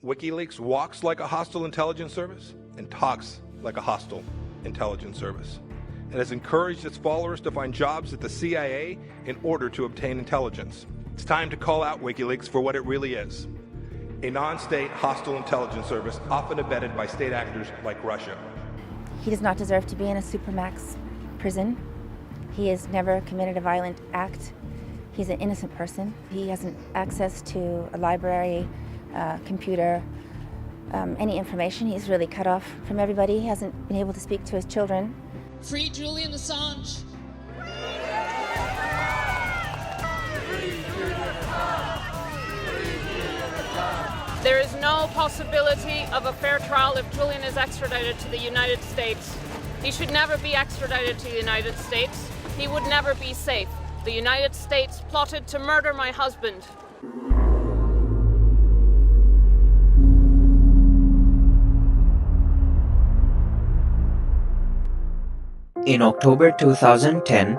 WikiLeaks walks like a hostile intelligence service and talks like a hostile intelligence service, and has encouraged its followers to find jobs at the CIA in order to obtain intelligence. It's time to call out WikiLeaks for what it really is: a non-state hostile intelligence service, often abetted by state actors like Russia. He does not deserve to be in a supermax prison. He has never committed a violent act. He's an innocent person. He hasn't access to a library, computer, any information. He's really cut off from everybody. He hasn't been able to speak to his children. Free Julian Assange. There is no possibility of a fair trial if Julian is extradited to the United States. He should never be extradited to the United States. He would never be safe. The United States plotted to murder my husband. In October 2010,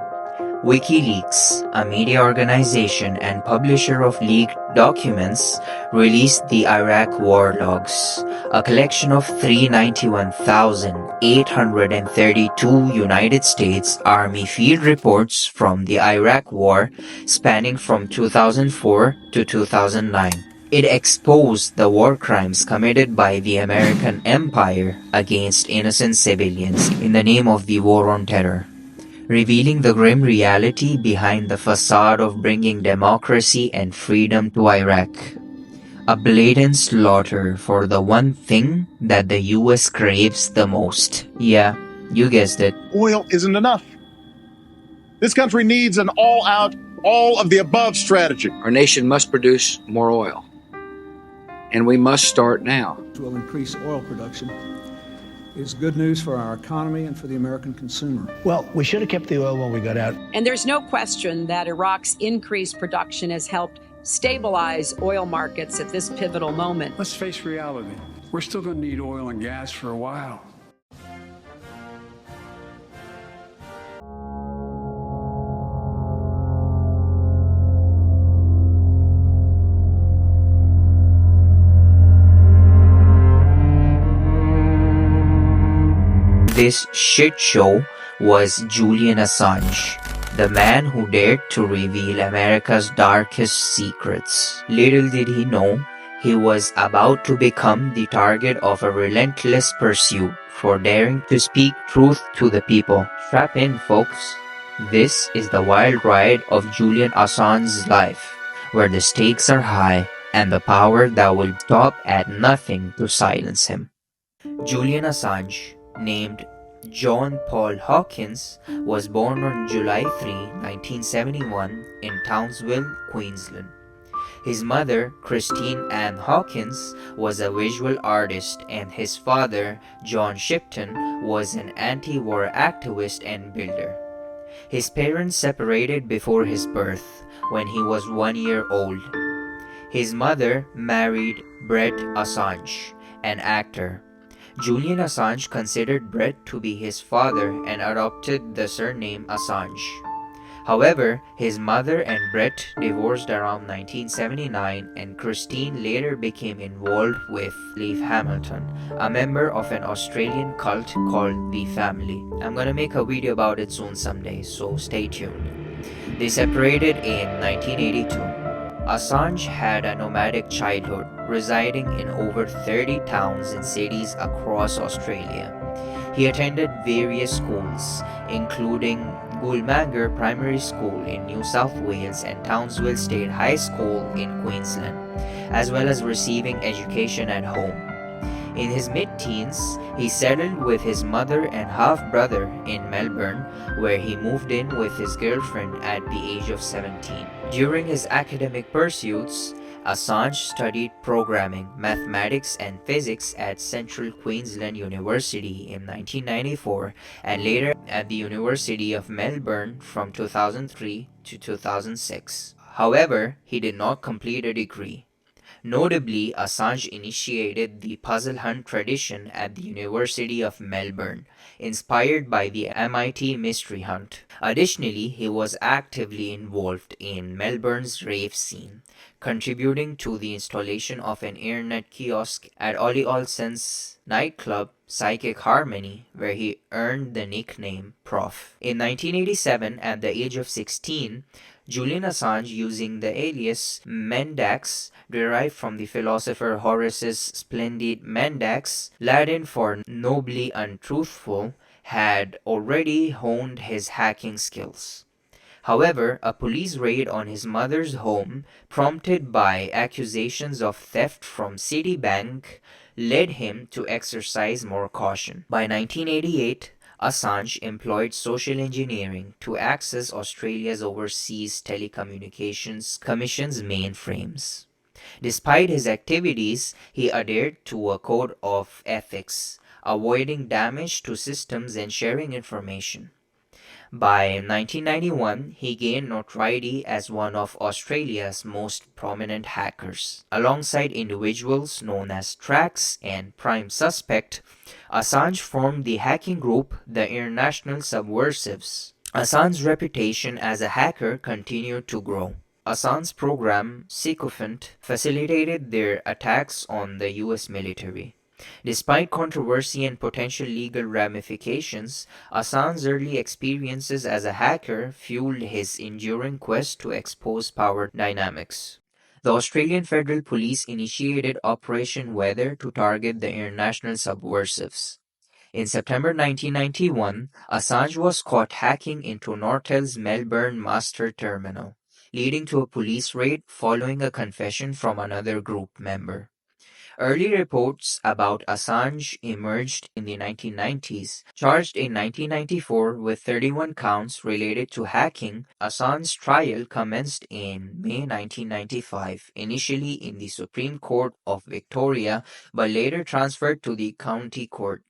WikiLeaks, a media organization and publisher of leaked documents, released the Iraq War Logs, a collection of 391,832 United States Army field reports from the Iraq War spanning from 2004 to 2009. It exposed the war crimes committed by the American empire against innocent civilians in the name of the War on Terror, revealing the grim reality behind the facade of bringing democracy and freedom to Iraq. A blatant slaughter for the one thing that the US craves the most. Yeah, you guessed it. Oil isn't enough. This country needs an all-out, all-of-the-above strategy. Our nation must produce more oil, and we must start now. Will increase oil production. It's good news for our economy and for the American consumer. Well, we should have kept the oil when we got out. And there's no question that Iraq's increased production has helped stabilize oil markets at this pivotal moment. Let's face reality. We're still going to need oil and gas for a while. This shit show was Julian Assange, the man who dared to reveal America's darkest secrets. Little did he know, he was about to become the target of a relentless pursuit for daring to speak truth to the people. Strap in, folks. This is the wild ride of Julian Assange's life, where the stakes are high and the power that will stop at nothing to silence him. Julian Assange, named John Paul Hawkins, was born on July 3, 1971 in Townsville, Queensland. His mother, Christine Ann Hawkins, was a visual artist, and his father, John Shipton, was an anti-war activist and builder. His parents separated before his birth, when he was 1 year old. His mother married Brett Assange, an actor. Julian Assange considered Brett to be his father and adopted the surname Assange. However, his mother and Brett divorced around 1979, and Christine later became involved with Leif Hamilton, a member of an Australian cult called The Family. I'm gonna make a video about it soon someday, so stay tuned. They separated in 1982. Assange had a nomadic childhood, residing in over 30 towns and cities across Australia. He attended various schools, including Gulmanger Primary School in New South Wales and Townsville State High School in Queensland, as well as receiving education at home. In his mid-teens, he settled with his mother and half-brother in Melbourne, where he moved in with his girlfriend at the age of 17. During his academic pursuits, Assange studied programming, mathematics, and physics at Central Queensland University in 1994 and later at the University of Melbourne from 2003 to 2006. However, he did not complete a degree. Notably, Assange initiated the puzzle hunt tradition at the University of Melbourne, inspired by the MIT Mystery Hunt. Additionally, he was actively involved in Melbourne's rave scene, contributing to the installation of an internet kiosk at Ollie Olsen's nightclub Psychic Harmony, where he earned the nickname Prof. In 1987, at the age of 16, Julian Assange, using the alias Mendax, derived from the philosopher Horace's splendid Mendax, Latin for nobly untruthful, had already honed his hacking skills. However, a police raid on his mother's home, prompted by accusations of theft from Citibank, led him to exercise more caution. By 1988, Assange employed social engineering to access Australia's Overseas Telecommunications Commission's mainframes. Despite his activities, he adhered to a code of ethics, avoiding damage to systems and sharing information. By 1991, he gained notoriety as one of Australia's most prominent hackers. Alongside individuals known as Trax and Prime Suspect, Assange formed the hacking group the International Subversives. Assange's reputation as a hacker continued to grow. Assange's program, Sycophant, facilitated their attacks on the US military. Despite controversy and potential legal ramifications, Assange's early experiences as a hacker fueled his enduring quest to expose power dynamics. The Australian Federal Police initiated Operation Weather to target the international subversives. In September 1991, Assange was caught hacking into Nortel's Melbourne master terminal, leading to a police raid following a confession from another group member. Early reports about Assange emerged in the 1990s. Charged in 1994 with 31 counts related to hacking, Assange's trial commenced in May 1995, initially in the Supreme Court of Victoria, but later transferred to the County Court.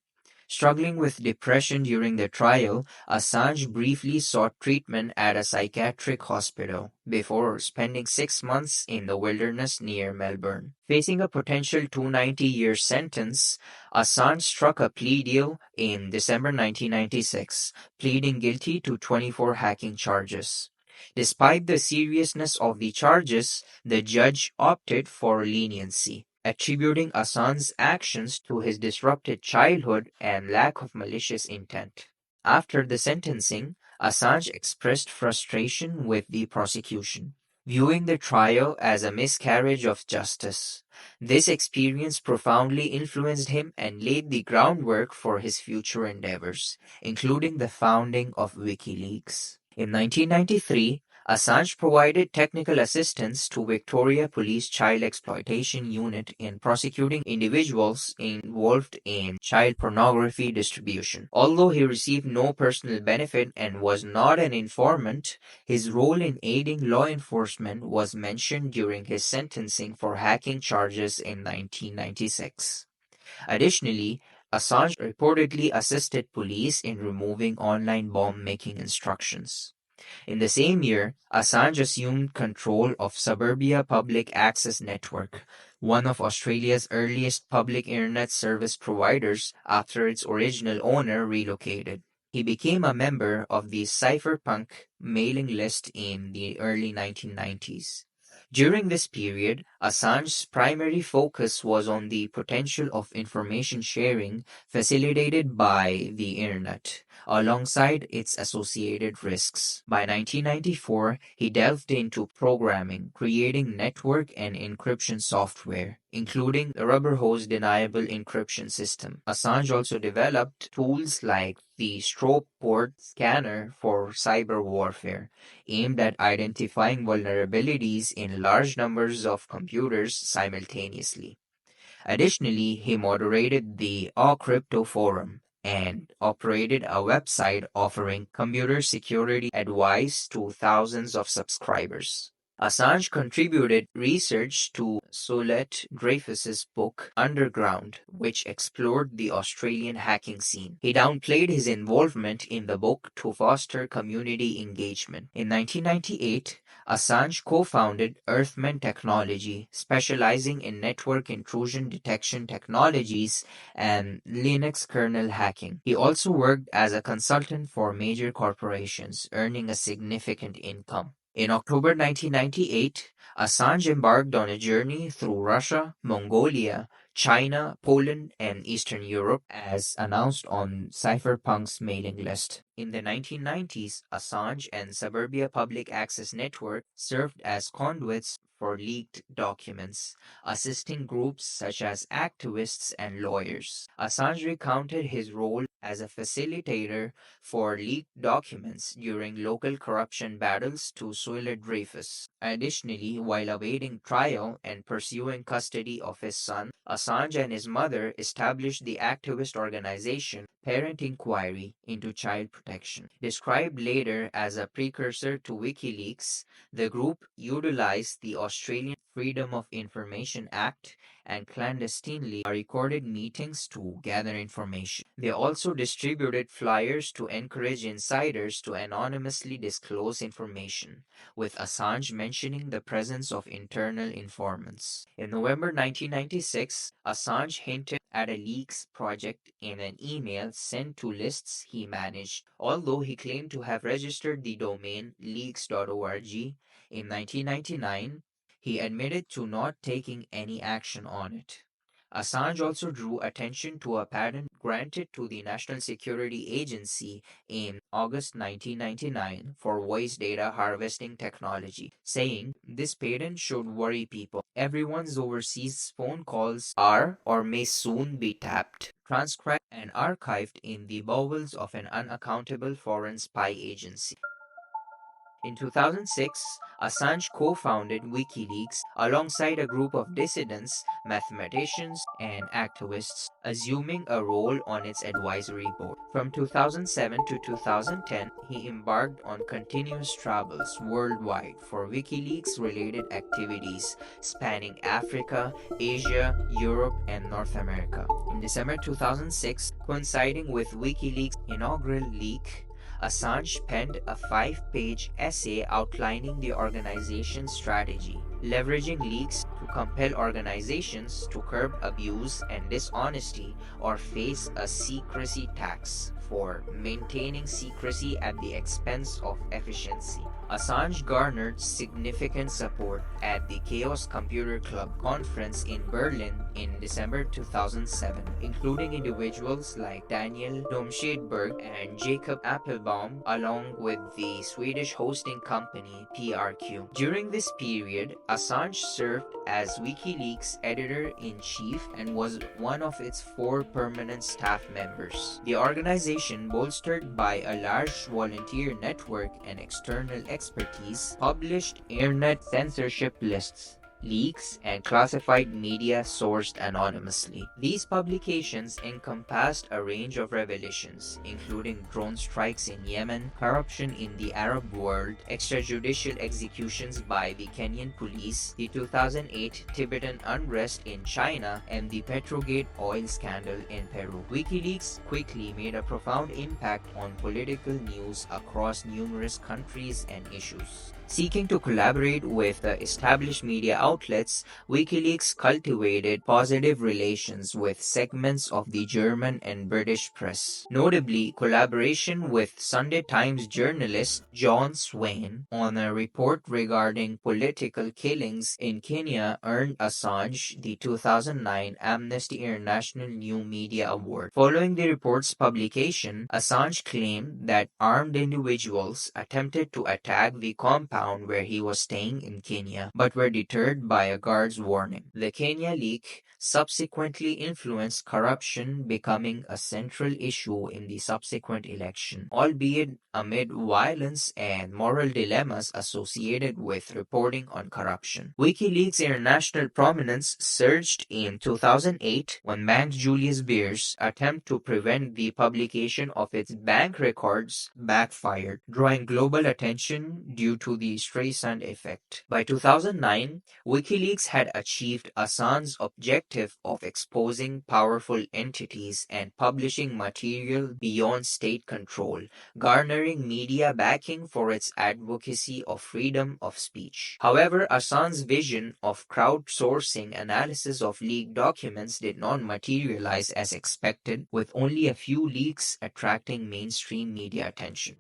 Struggling with depression during the trial, Assange briefly sought treatment at a psychiatric hospital before spending 6 months in the wilderness near Melbourne. Facing a potential 290-year sentence, Assange struck a plea deal in December 1996, pleading guilty to 24 hacking charges. Despite the seriousness of the charges, the judge opted for leniency, attributing Assange's actions to his disrupted childhood and lack of malicious intent. After the sentencing, Assange expressed frustration with the prosecution, viewing the trial as a miscarriage of justice. This experience profoundly influenced him and laid the groundwork for his future endeavors, including the founding of WikiLeaks. In 1993, Assange provided technical assistance to Victoria Police Child Exploitation Unit in prosecuting individuals involved in child pornography distribution. Although he received no personal benefit and was not an informant, his role in aiding law enforcement was mentioned during his sentencing for hacking charges in 1996. Additionally, Assange reportedly assisted police in removing online bomb-making instructions. In the same year, Assange assumed control of Suburbia Public Access Network, one of Australia's earliest public internet service providers after its original owner relocated. He became a member of the cypherpunk mailing list in the early 1990s. During this period, Assange's primary focus was on the potential of information sharing facilitated by the internet, alongside its associated risks. By 1994, he delved into programming, creating network and encryption software, including the rubber hose deniable encryption system. Assange also developed tools like the strobe port scanner for cyber warfare, aimed at identifying vulnerabilities in large numbers of computers simultaneously. Additionally, he moderated the Crypto forum and operated a website offering computer security advice to thousands of subscribers. Assange contributed research to Solet Dreyfus's book Underground, which explored the Australian hacking scene. He downplayed his involvement in the book to foster community engagement. In 1998, Assange co-founded Earthman Technology, specializing in network intrusion detection technologies and Linux kernel hacking. He also worked as a consultant for major corporations, earning a significant income. In October 1998, Assange embarked on a journey through Russia, Mongolia, China, Poland, and Eastern Europe, as announced on Cypherpunk's mailing list. In the 1990s, Assange and Suburbia Public Access Network served as conduits for leaked documents, assisting groups such as activists and lawyers. Assange recounted his role as a facilitator for leaked documents during local corruption battles to Solet Dreyfus. Additionally, while awaiting trial and pursuing custody of his son, Assange and his mother established the activist organization Parent Inquiry into Child Protection. Described later as a precursor to WikiLeaks, the group utilized the Australian Freedom of Information Act and clandestinely recorded meetings to gather information. They also distributed flyers to encourage insiders to anonymously disclose information, with Assange mentioning the presence of internal informants. In November 1996, Assange hinted at a leaks project in an email sent to lists he managed, although he claimed to have registered the domain leaks.org in 1999. He admitted to not taking any action on it. Assange also drew attention to a patent granted to the National Security Agency in August 1999 for voice data harvesting technology, saying this patent should worry people. Everyone's overseas phone calls are or may soon be tapped, transcribed, and archived in the bowels of an unaccountable foreign spy agency. In 2006, Assange co-founded WikiLeaks alongside a group of dissidents, mathematicians, and activists, assuming a role on its advisory board. From 2007 to 2010, he embarked on continuous travels worldwide for WikiLeaks-related activities spanning Africa, Asia, Europe, and North America. In December 2006, coinciding with WikiLeaks' inaugural leak, Assange penned a 5-page essay outlining the organization's strategy, leveraging leaks to compel organizations to curb abuse and dishonesty or face a secrecy tax for maintaining secrecy at the expense of efficiency. Assange garnered significant support at the Chaos Computer Club conference in Berlin in December 2007, including individuals like Daniel Domscheit-Berg and Jacob Appelbaum, along with the Swedish hosting company PRQ. During this period, Assange served as WikiLeaks editor-in-chief and was one of its 4 permanent staff members. The organization, bolstered by a large volunteer network and external expertise, published internet censorship lists, leaks, and classified media sourced anonymously. These publications encompassed a range of revelations, including drone strikes in Yemen, corruption in the Arab world, extrajudicial executions by the Kenyan police, the 2008 Tibetan unrest in China, and the Petrogate oil scandal in Peru. WikiLeaks quickly made a profound impact on political news across numerous countries and issues. Seeking to collaborate with the established media outlets, WikiLeaks cultivated positive relations with segments of the German and British press. Notably, collaboration with Sunday Times journalist John Swain on a report regarding political killings in Kenya earned Assange the 2009 Amnesty International New Media Award. Following the report's publication, Assange claimed that armed individuals attempted to attack the compound where he was staying in Kenya, but were deterred by a guard's warning. The Kenya leak subsequently influenced corruption becoming a central issue in the subsequent election, albeit amid violence and moral dilemmas associated with reporting on corruption. WikiLeaks' international prominence surged in 2008 when Bank Julius Baer's attempt to prevent the publication of its bank records backfired, drawing global attention due to the the Streisand effect. By 2009, WikiLeaks had achieved Assange's objective of exposing powerful entities and publishing material beyond state control, garnering media backing for its advocacy of freedom of speech. However, Assange's vision of crowdsourcing analysis of leaked documents did not materialize as expected, with only a few leaks attracting mainstream media attention.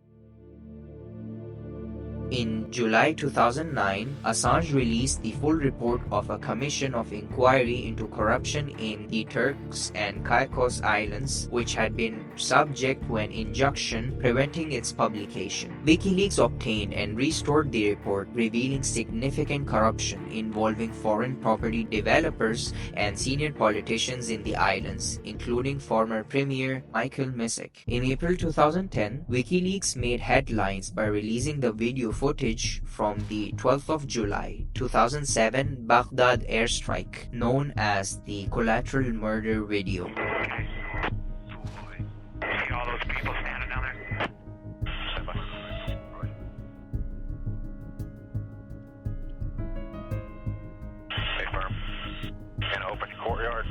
In July 2009, Assange released the full report of a commission of inquiry into corruption in the Turks and Caicos Islands, which had been subject to an injunction preventing its publication. WikiLeaks obtained and restored the report, revealing significant corruption involving foreign property developers and senior politicians in the islands, including former Premier Michael Misick. In April 2010, WikiLeaks made headlines by releasing the video footage from the 12th of July 2007 Baghdad airstrike, known as the Collateral Murder Video. See all those people standing down there? Stay firm. And open courtyard.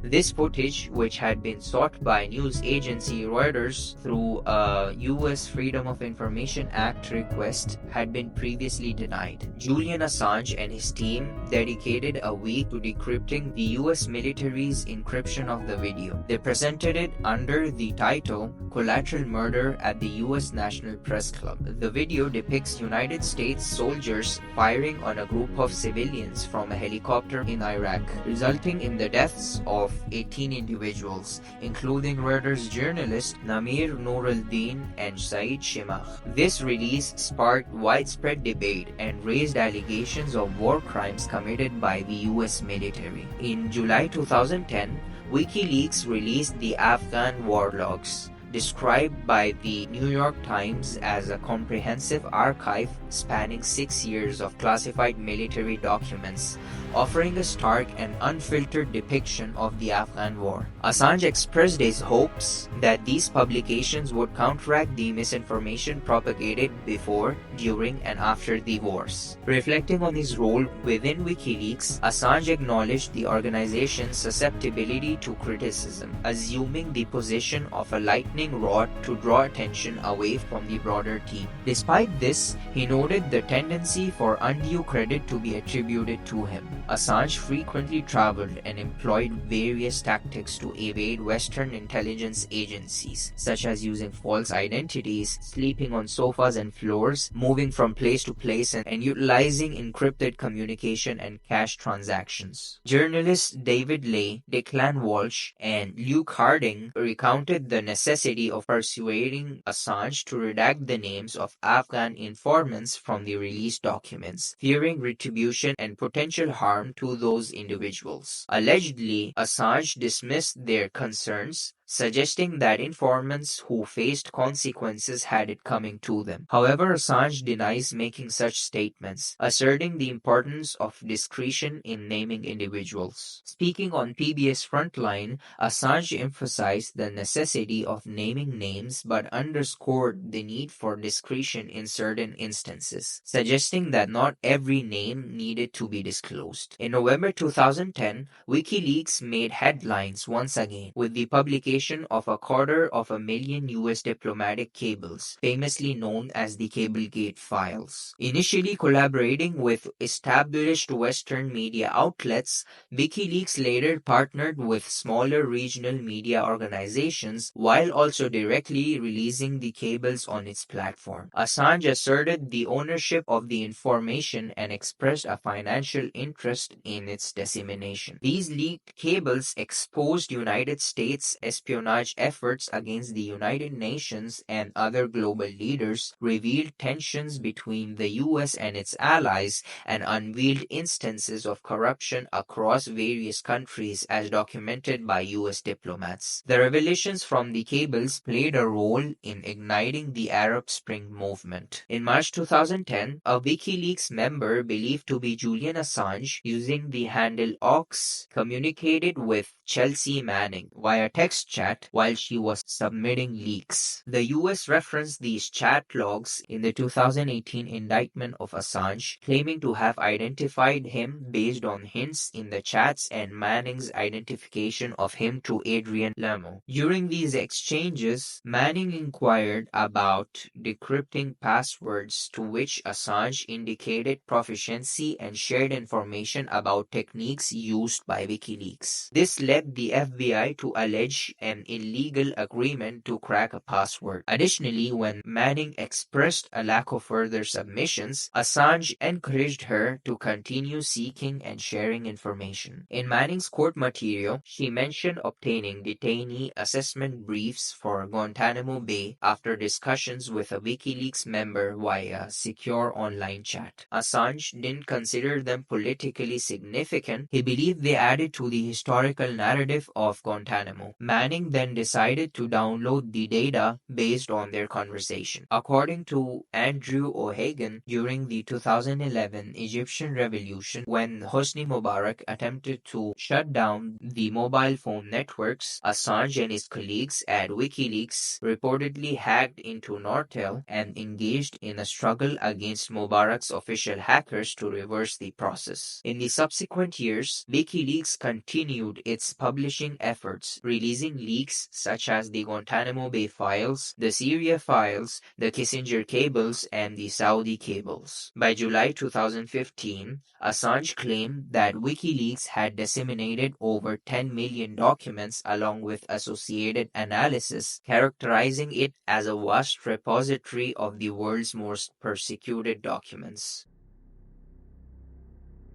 This footage, which had been sought by news agency Reuters through a U.S. Freedom of Information Act request, had been previously denied. Julian Assange and his team dedicated a week to decrypting the U.S. military's encryption of the video. They presented it under the title Collateral Murder at the U.S. National Press Club. The video depicts United States soldiers firing on a group of civilians from a helicopter in Iraq, resulting in the deaths of 18 individuals, including Reuters journalist Namir Noor-al-Din and Saeed Shimagh. This release sparked widespread debate and raised allegations of war crimes committed by the US military. In July 2010, WikiLeaks released the Afghan war logs, described by the New York Times as a comprehensive archive spanning 6 years of classified military documents, offering a stark and unfiltered depiction of the Afghan war. Assange expressed his hopes that these publications would counteract the misinformation propagated before, during, and after the wars. Reflecting on his role within WikiLeaks, Assange acknowledged the organization's susceptibility to criticism, assuming the position of a lightning rod to draw attention away from the broader team. Despite this, he noted the tendency for undue credit to be attributed to him. Assange frequently traveled and employed various tactics to evade Western intelligence agencies, such as using false identities, sleeping on sofas and floors, moving from place to place, and utilizing encrypted communication and cash transactions. Journalists David Ley, Declan Walsh, and Luke Harding recounted the necessity of persuading Assange to redact the names of Afghan informants from the released documents, fearing retribution and potential harm to those individuals. Allegedly, Assange dismissed their concerns, suggesting that informants who faced consequences had it coming to them. However, Assange denies making such statements, asserting the importance of discretion in naming individuals. Speaking on PBS Frontline, Assange emphasized the necessity of naming names but underscored the need for discretion in certain instances, suggesting that not every name needed to be disclosed. In November 2010, WikiLeaks made headlines once again with the publication of 250,000 US diplomatic cables, famously known as the Cablegate files. Initially collaborating with established Western media outlets, WikiLeaks later partnered with smaller regional media organizations while also directly releasing the cables on its platform. Assange asserted the ownership of the information and expressed a financial interest in its dissemination. These leaked cables exposed United States espionage efforts against the United Nations and other global leaders, revealed tensions between the US and its allies, and unveiled instances of corruption across various countries as documented by US diplomats. The revelations from the cables played a role in igniting the Arab Spring movement. In March 2010, a WikiLeaks member believed to be Julian Assange, using the handle Ox, communicated with Chelsea Manning via text chat while she was submitting leaks. The US referenced these chat logs in the 2018 indictment of Assange, claiming to have identified him based on hints in the chats and Manning's identification of him to Adrian Lamo. During these exchanges, Manning inquired about decrypting passwords, to which Assange indicated proficiency and shared information about techniques used by WikiLeaks. This led the FBI to allege an illegal agreement to crack a password. Additionally, when Manning expressed a lack of further submissions, Assange encouraged her to continue seeking and sharing information. In Manning's court material, she mentioned obtaining detainee assessment briefs for Guantanamo Bay after discussions with a WikiLeaks member via secure online chat. Assange didn't consider them politically significant. He believed they added to the historical narrative of Guantanamo. Manning then decided to download the data based on their conversation. According to Andrew O'Hagan, during the 2011 Egyptian Revolution, when Hosni Mubarak attempted to shut down the mobile phone networks, Assange and his colleagues at WikiLeaks reportedly hacked into Nortel and engaged in a struggle against Mubarak's official hackers to reverse the process. In the subsequent years, WikiLeaks continued its publishing efforts, releasing leaks such as the Guantanamo Bay files, the Syria files, the Kissinger cables, and the Saudi cables. By July 2015, Assange claimed that WikiLeaks had disseminated over 10 million documents along with associated analysis, characterizing it as a vast repository of the world's most persecuted documents.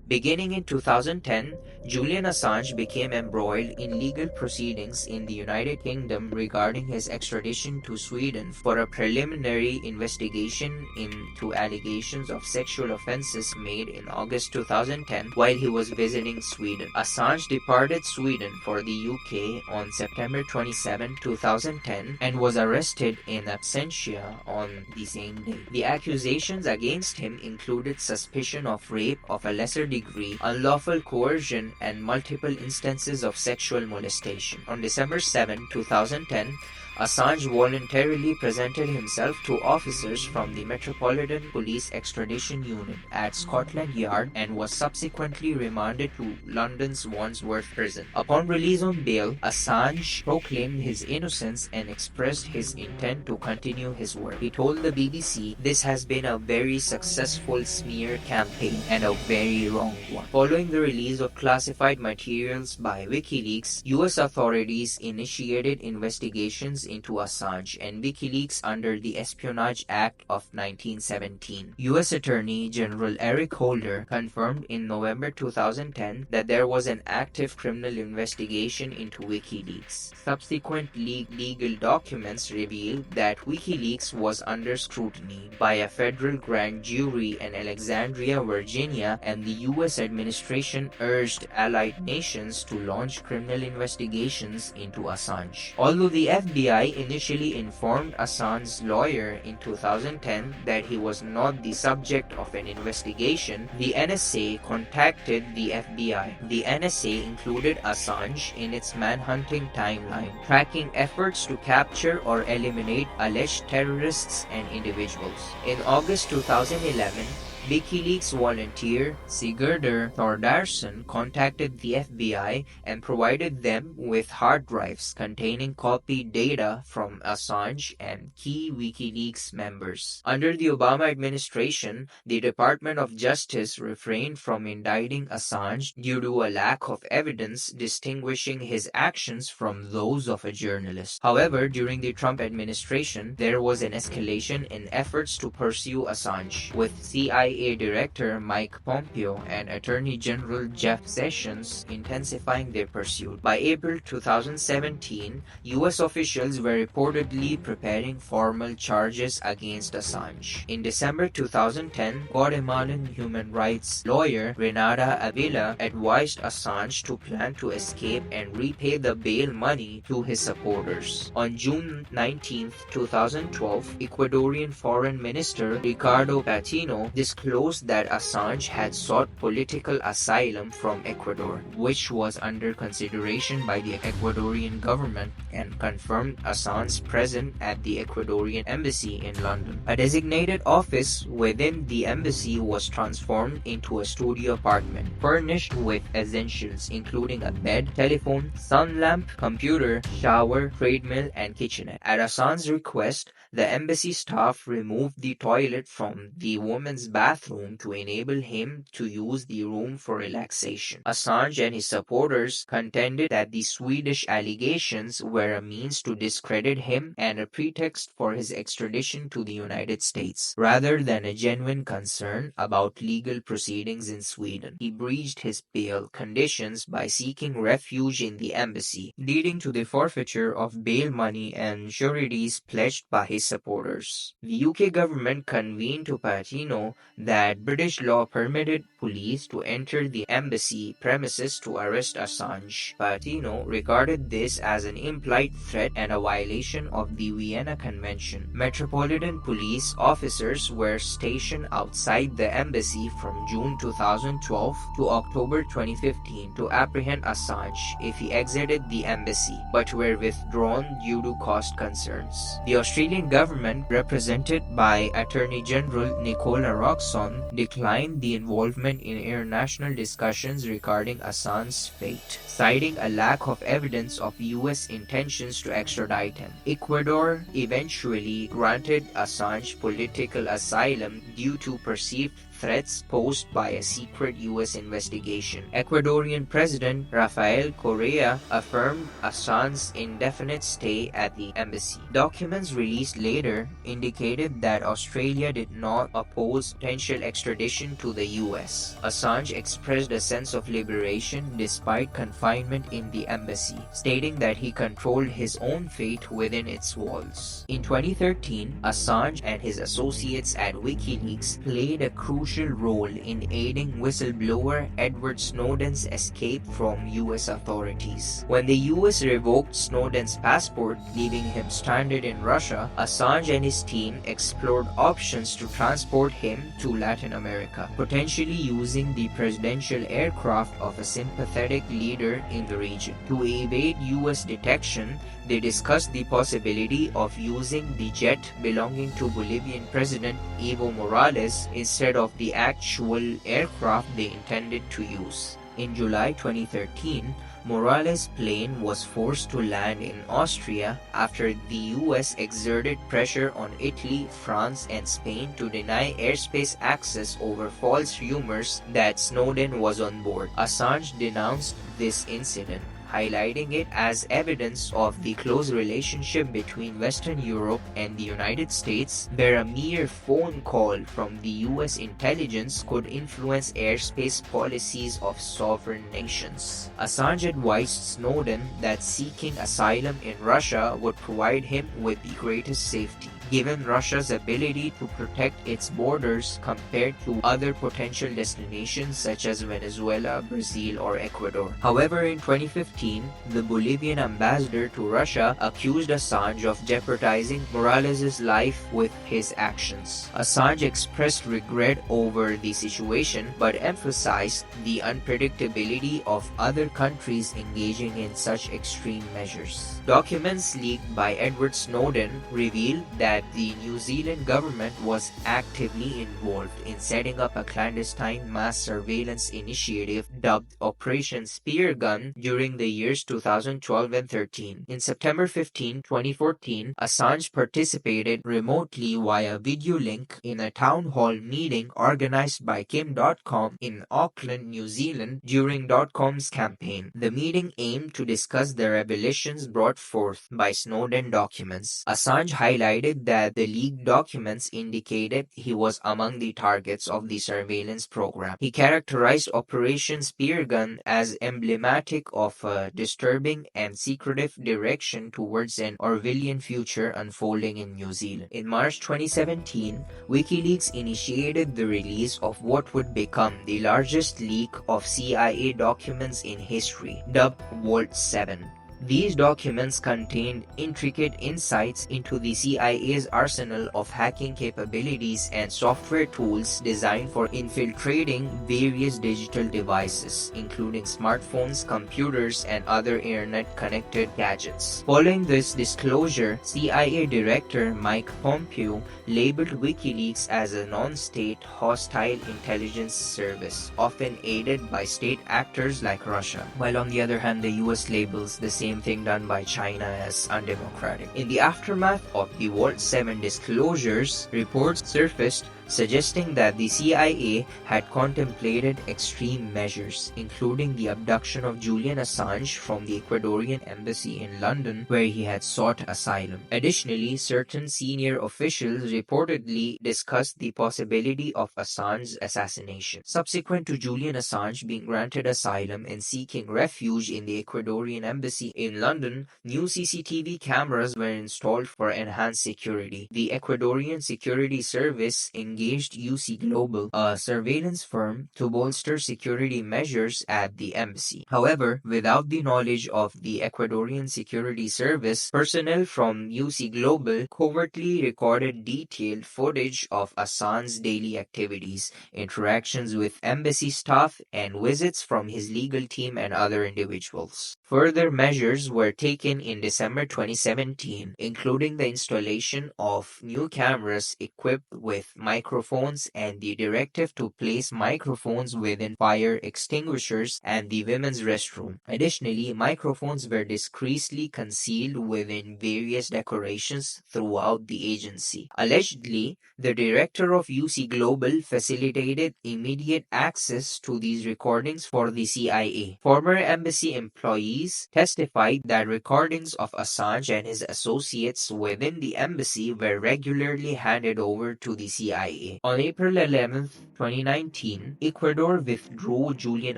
Beginning in 2010, Julian Assange became embroiled in legal proceedings in the United Kingdom regarding his extradition to Sweden for a preliminary investigation into allegations of sexual offenses made in August 2010 while he was visiting Sweden. Assange departed Sweden for the UK on September 27, 2010 and was arrested in absentia on the same day. The accusations against him included suspicion of rape of a lesser degree, unlawful coercion, and multiple instances of sexual molestation. On December 7, 2010, Assange voluntarily presented himself to officers from the Metropolitan Police Extradition Unit at Scotland Yard and was subsequently remanded to London's Wandsworth Prison. Upon release on bail, Assange proclaimed his innocence and expressed his intent to continue his work. He told the BBC, "This has been a very successful smear campaign and a very wrong one." Following the release of classified materials by WikiLeaks, US authorities initiated investigations into Assange and WikiLeaks under the Espionage Act of 1917. U.S. Attorney General Eric Holder confirmed in November 2010 that there was an active criminal investigation into WikiLeaks. Subsequent legal documents revealed that WikiLeaks was under scrutiny by a federal grand jury in Alexandria, Virginia, and the U.S. administration urged allied nations to launch criminal investigations into Assange. Although the FBI initially informed Assange's lawyer in 2010 that he was not the subject of an investigation, the NSA contacted the FBI. The NSA included Assange in its manhunting timeline, tracking efforts to capture or eliminate alleged terrorists and individuals. In August 2011, WikiLeaks volunteer Sigurdur Thordarson contacted the FBI and provided them with hard drives containing copied data from Assange and key WikiLeaks members. Under the Obama administration, the Department of Justice refrained from indicting Assange due to a lack of evidence distinguishing his actions from those of a journalist. However, during the Trump administration, there was an escalation in efforts to pursue Assange, with CIA Director Mike Pompeo and Attorney General Jeff Sessions intensifying their pursuit. By April 2017, U.S. officials were reportedly preparing formal charges against Assange. In December 2010, Guatemalan human rights lawyer Renata Avila advised Assange to plan to escape and repay the bail money to his supporters. On June 19, 2012, Ecuadorian Foreign Minister Ricardo Patino disclosed disclosed that Assange had sought political asylum from Ecuador, which was under consideration by the Ecuadorian government, and confirmed Assange's presence at the Ecuadorian embassy in London. A designated office within the embassy was transformed into a studio apartment, furnished with essentials including a bed, telephone, sun lamp, computer, shower, treadmill, and kitchenette. At Assange's request, the embassy staff removed the toilet from the women's bathroom to enable him to use the room for relaxation. Assange and his supporters contended that the Swedish allegations were a means to discredit him and a pretext for his extradition to the United States, rather than a genuine concern about legal proceedings in Sweden. He breached his bail conditions by seeking refuge in the embassy, leading to the forfeiture of bail money and sureties pledged by his supporters. The UK government convened to Patino that British law permitted police to enter the embassy premises to arrest Assange. Patino regarded this as an implied threat and a violation of the Vienna Convention. Metropolitan police officers were stationed outside the embassy from June 2012 to October 2015 to apprehend Assange if he exited the embassy, but were withdrawn due to cost concerns. The Australian government, represented by Attorney General Nicola Roxon, declined the involvement in international discussions regarding Assange's fate, citing a lack of evidence of US intentions to extradite him. Ecuador eventually granted Assange political asylum due to perceived threats posed by a secret US investigation. Ecuadorian President Rafael Correa affirmed Assange's indefinite stay at the embassy. Documents released later indicated that Australia did not oppose potential extradition to the US. Assange expressed a sense of liberation despite confinement in the embassy, stating that he controlled his own fate within its walls. In 2013, Assange and his associates at WikiLeaks played a crucial role in aiding whistleblower Edward Snowden's escape from US authorities. When the US revoked Snowden's passport, leaving him stranded in Russia, Assange and his team explored options to transport him to Latin America, potentially using the presidential aircraft of a sympathetic leader in the region. To evade US detection, they discussed the possibility of using the jet belonging to Bolivian President Evo Morales instead of the actual aircraft they intended to use. In July 2013, Morales' plane was forced to land in Austria after the US exerted pressure on Italy, France, and Spain to deny airspace access over false rumors that Snowden was on board. Assange denounced this incident, highlighting it as evidence of the close relationship between Western Europe and the United States, where a mere phone call from the US intelligence could influence airspace policies of sovereign nations. Assange advised Snowden that seeking asylum in Russia would provide him with the greatest safety, given Russia's ability to protect its borders compared to other potential destinations such as Venezuela, Brazil, or Ecuador. However, in 2015, the Bolivian ambassador to Russia accused Assange of jeopardizing Morales' life with his actions. Assange expressed regret over the situation, but emphasized the unpredictability of other countries engaging in such extreme measures. Documents leaked by Edward Snowden revealed that the New Zealand government was actively involved in setting up a clandestine mass surveillance initiative dubbed Operation Spear Gun during the years 2012 and 13. In September 15, 2014, Assange participated remotely via video link in a town hall meeting organized by Kim.com in Auckland, New Zealand during .com's campaign. The meeting aimed to discuss the revelations brought forth by Snowden documents. Assange highlighted that the leaked documents indicated he was among the targets of the surveillance program. He characterized Operation Spear Gun as emblematic of a disturbing and secretive direction towards an Orwellian future unfolding in New Zealand. In March 2017, WikiLeaks initiated the release of what would become the largest leak of CIA documents in history, dubbed Vault 7. These documents contained intricate insights into the CIA's arsenal of hacking capabilities and software tools designed for infiltrating various digital devices, including smartphones, computers, and other internet-connected gadgets. Following this disclosure, CIA Director Mike Pompeo labeled WikiLeaks as a non-state hostile intelligence service, often aided by state actors like Russia, while on the other hand the US labels the same thing done by China as undemocratic. In the aftermath of the Vault 7 disclosures, reports surfaced suggesting that the CIA had contemplated extreme measures, including the abduction of Julian Assange from the Ecuadorian embassy in London, where he had sought asylum. Additionally, certain senior officials reportedly discussed the possibility of Assange's assassination. Subsequent to Julian Assange being granted asylum and seeking refuge in the Ecuadorian embassy in London, new CCTV cameras were installed for enhanced security. The Ecuadorian Security Service engaged UC Global, a surveillance firm, to bolster security measures at the embassy. However, without the knowledge of the Ecuadorian Security Service, personnel from UC Global covertly recorded detailed footage of Assange's daily activities, interactions with embassy staff, and visits from his legal team and other individuals. Further measures were taken in December 2017, including the installation of new cameras equipped with microphones and the directive to place microphones within fire extinguishers and the women's restroom. Additionally, microphones were discreetly concealed within various decorations throughout the agency. Allegedly, the director of UC Global facilitated immediate access to these recordings for the CIA. Former embassy employees testified that recordings of Assange and his associates within the embassy were regularly handed over to the CIA. On April 11, 2019, Ecuador withdrew Julian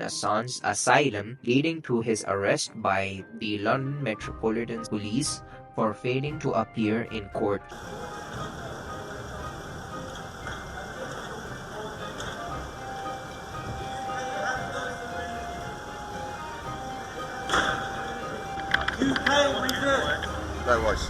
Assange's asylum, leading to his arrest by the London Metropolitan Police for failing to appear in court. That was.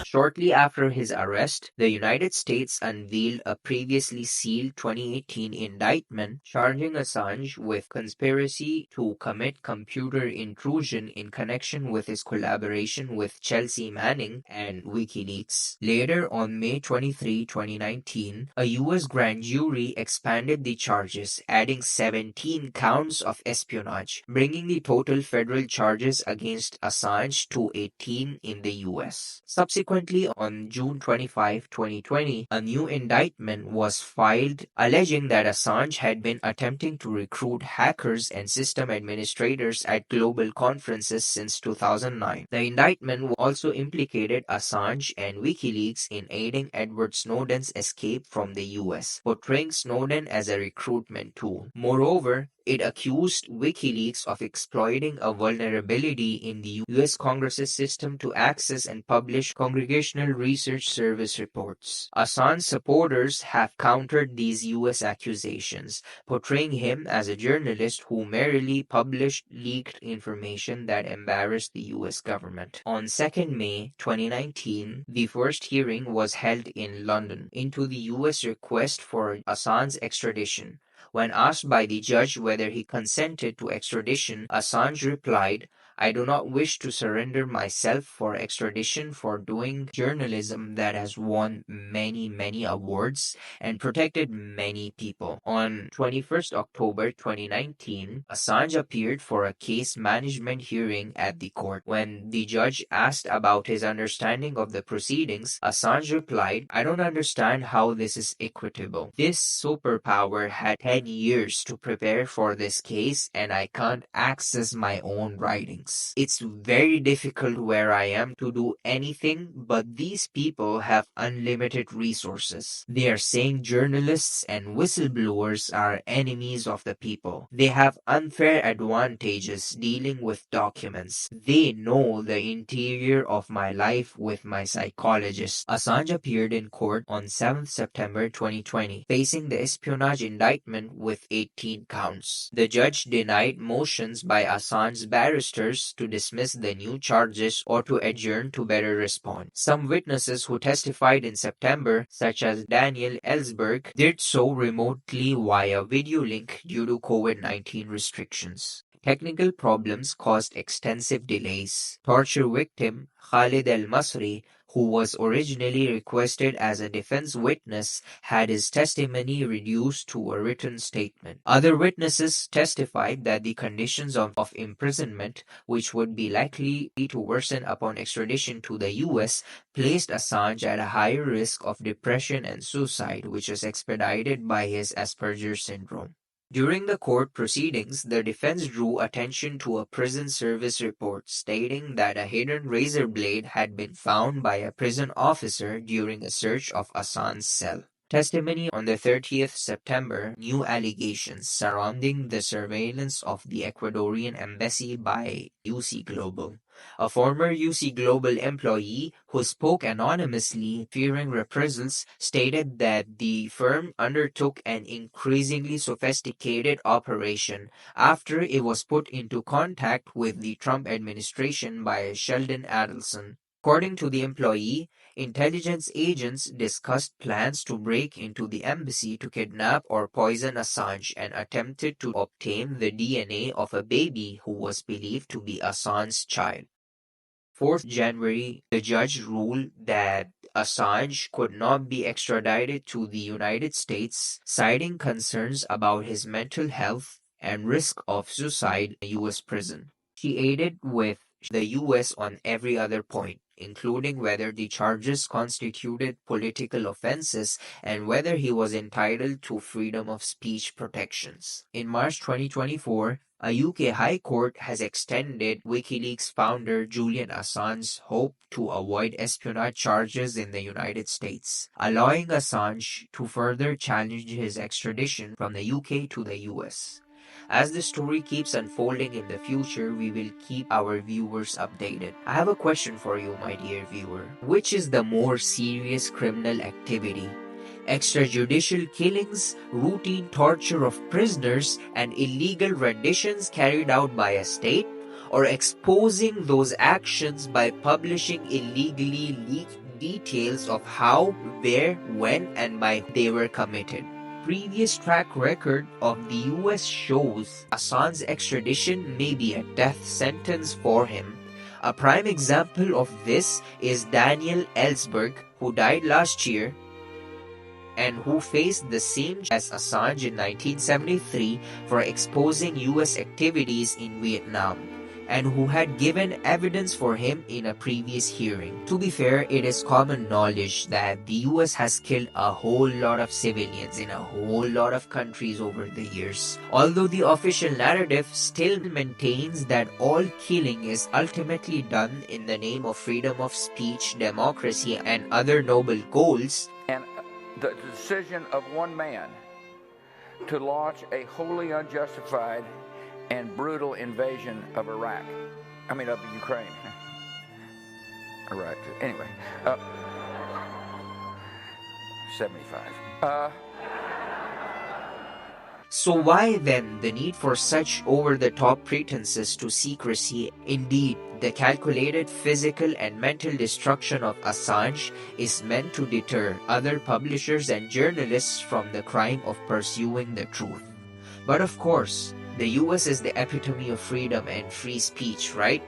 Shortly after his arrest, the United States unveiled a previously sealed 2018 indictment charging Assange with conspiracy to commit computer intrusion in connection with his collaboration with Chelsea Manning and WikiLeaks. Later, on May 23, 2019, a U.S. grand jury expanded the charges, adding 17 counts of espionage, bringing the total federal charges against Assange to 18 in the U.S. Subsequently, on June 25, 2020, a new indictment was filed alleging that Assange had been attempting to recruit hackers and system administrators at global conferences since 2009. The indictment also implicated Assange and WikiLeaks in aiding Edward Snowden's escape from the US, portraying Snowden as a recruitment tool. Moreover, it accused WikiLeaks of exploiting a vulnerability in the U.S. Congress's system to access and publish Congressional Research Service reports. Assange supporters have countered these U.S. accusations, portraying him as a journalist who merely published leaked information that embarrassed the U.S. government. On 2nd May 2019, the first hearing was held in London into the U.S. request for Assange's extradition. When asked by the judge whether he consented to extradition, Assange replied, "I do not wish to surrender myself for extradition for doing journalism that has won many awards and protected many people." On 21st October 2019, Assange appeared for a case management hearing at the court. When the judge asked about his understanding of the proceedings, Assange replied, "I don't understand how this is equitable. This superpower had 10 years to prepare for this case and I can't access my own writings." thinks it's very difficult where I am to do anything, but these people have unlimited resources. They are saying journalists and whistleblowers are enemies of the people. They have unfair advantages dealing with documents. They know the interior of my life with my psychologist. Assange appeared in court on 7th September 2020, facing the espionage indictment with 18 counts. The judge denied motions by Assange's barristers to dismiss the new charges or to adjourn to better respond. Some witnesses who testified in September, such as Daniel Ellsberg, did so remotely via video link due to COVID-19 restrictions. Technical problems caused extensive delays. Torture victim Khalid al-Masri, who was originally requested as a defense witness, had his testimony reduced to a written statement. Other witnesses testified that the conditions of imprisonment, which would be likely to worsen upon extradition to the US, placed Assange at a higher risk of depression and suicide, which is expedited by his Asperger's syndrome. During the court proceedings, the defense drew attention to a prison service report stating that a hidden razor blade had been found by a prison officer during a search of Assange's cell. Testimony on the 30th September, new allegations surrounding the surveillance of the Ecuadorian embassy by UC Global. A former UC Global employee who spoke anonymously, fearing reprisals, stated that the firm undertook an increasingly sophisticated operation after it was put into contact with the Trump administration by Sheldon Adelson. According to the employee, intelligence agents discussed plans to break into the embassy to kidnap or poison Assange and attempted to obtain the DNA of a baby who was believed to be Assange's child. 4th January, the judge ruled that Assange could not be extradited to the United States, citing concerns about his mental health and risk of suicide in a U.S. prison. She aided with the U.S. on every other point, including whether the charges constituted political offenses and whether he was entitled to freedom of speech protections. In March 2024, a UK High Court has extended WikiLeaks founder Julian Assange's hope to avoid espionage charges in the United States, allowing Assange to further challenge his extradition from the UK to the US. As the story keeps unfolding in the future, we will keep our viewers updated. I have a question for you, my dear viewer. Which is the more serious criminal activity? Extrajudicial killings, routine torture of prisoners, and illegal renditions carried out by a state? Or exposing those actions by publishing illegally leaked details of how, where, when, and by they were committed? Previous track record of the US shows Assange's extradition may be a death sentence for him. A prime example of this is Daniel Ellsberg, who died last year and who faced the same as Assange in 1973 for exposing US activities in Vietnam, and who had given evidence for him in a previous hearing. To be fair, it is common knowledge that the US has killed a whole lot of civilians in a whole lot of countries over the years. Although the official narrative still maintains that all killing is ultimately done in the name of freedom of speech, democracy, and other noble goals. And the decision of one man to launch a wholly unjustified and brutal invasion of of Ukraine. Iraq. Anyway, 75. So why then the need for such over-the-top pretenses to secrecy? Indeed, the calculated physical and mental destruction of Assange is meant to deter other publishers and journalists from the crime of pursuing the truth. But of course, the US is the epitome of freedom and free speech, right?